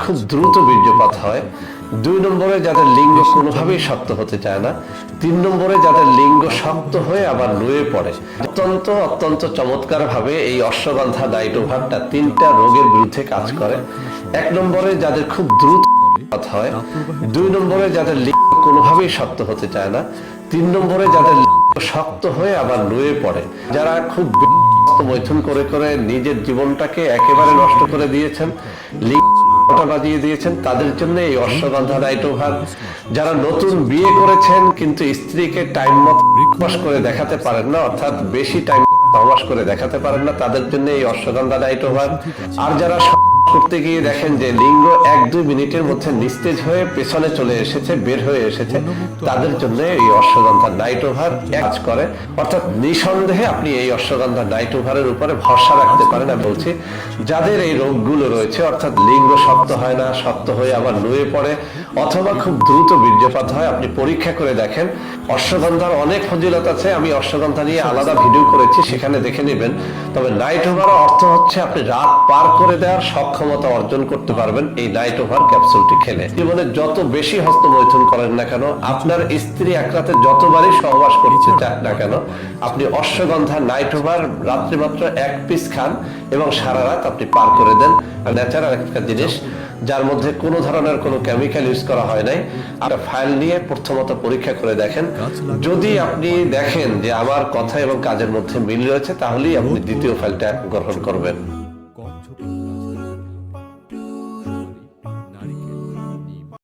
খুব দ্রুত বীর্যপাত হয়। 2 নম্বরে যাদের লিঙ্গ কোনোভাবেই শক্ত হতে চায় না। 3 নম্বরে যাদের লিঙ্গ শক্ত হয়ে আবার নুয়ে পড়ে। অত্যন্ত চমৎকার ভাবে এই অশ্বগন্ধা নাইটোভারটা 3টা রোগের বিরুদ্ধে কাজ করে। 1 নম্বরে যাদের খুব দ্রুত হয়, 2 নম্বরে যাদের লিঙ্গ কোনোভাবেই শক্ত হতে চায় না, 3 নম্বরে যাদের লিঙ্গ শক্ত হয়ে আবার নুয়ে পড়ে। যারা খুব মৈথুন করে করে নিজের জীবনটাকে একেবারে নষ্ট করে দিয়েছেন, বাজিয়ে দিয়েছেন, তাদের জন্য এই অশ্বগন্ধা নাইটোভার। যারা নতুন বিয়ে করেছেন কিন্তু স্ত্রীকে টাইম মতো সহবাস করে দেখাতে পারেন না, অর্থাৎ বেশি টাইম সহবাস করে দেখাতে পারেন না, তাদের জন্য এই অশ্বগন্ধা নাইটোভার। আর যারা করতে গিয়ে দেখেন যে লিঙ্গ 1-2 মিনিটের মধ্যে নিস্তেজ হয়ে পেছনে চলে এসেছে, বের হয়ে এসেছে, তাদের জন্য এই অশ্বগন্ধা নাইটোভার কাজ করে। অর্থাৎ নিঃসন্দেহে আপনি এই অশ্বগন্ধা নাইটোভারের উপরে ভরসা রাখতে পারেন। আমি বলছি যাদের এই রোগগুলো রয়েছে, অর্থাৎ লিঙ্গ শক্ত হয় না, শক্ত হয়ে আবার নুয়ে পড়ে, অথবা খুব দ্রুত বীর্যপাত হয়, আপনি পরীক্ষা করে দেখেন। অশ্বগন্ধার অনেক ফজিলত আছে, আমি অশ্বগন্ধা নিয়ে আলাদা ভিডিও করেছি, সেখানে দেখে নেবেন। তবে নাইটোভার অর্থ হচ্ছে আপনি রাত পার করে দেওয়ার ক্ষমতা অর্জন করতে পারবেন এই নাইটোভার ক্যাপসুলটি খেলে। জীবনে যত বেশি হস্তমৈথুন করেন না কেন, আপনার স্ত্রী এক রাতে যতবারই সহবাস করতে চান না কেন, আপনি অশ্বগন্ধা নাইটোভার রাত্রি মাত্র 1 পিস খান এবং সারা রাত আপনি পার করে দেন। ন্যাচারাল একটা জিনিস, যার মধ্যে কোনো ধরনের কোনো কেমিক্যাল ইউজ করা হয় নাই। আর ফাইল নিয়ে প্রথমত পরীক্ষা করে দেখেন। যদি আপনি দেখেন যে আমার কথা এবং কাজের মধ্যে মিল রয়েছে, তাহলেই আপনি দ্বিতীয় ফাইলটা গ্রহণ করবেন।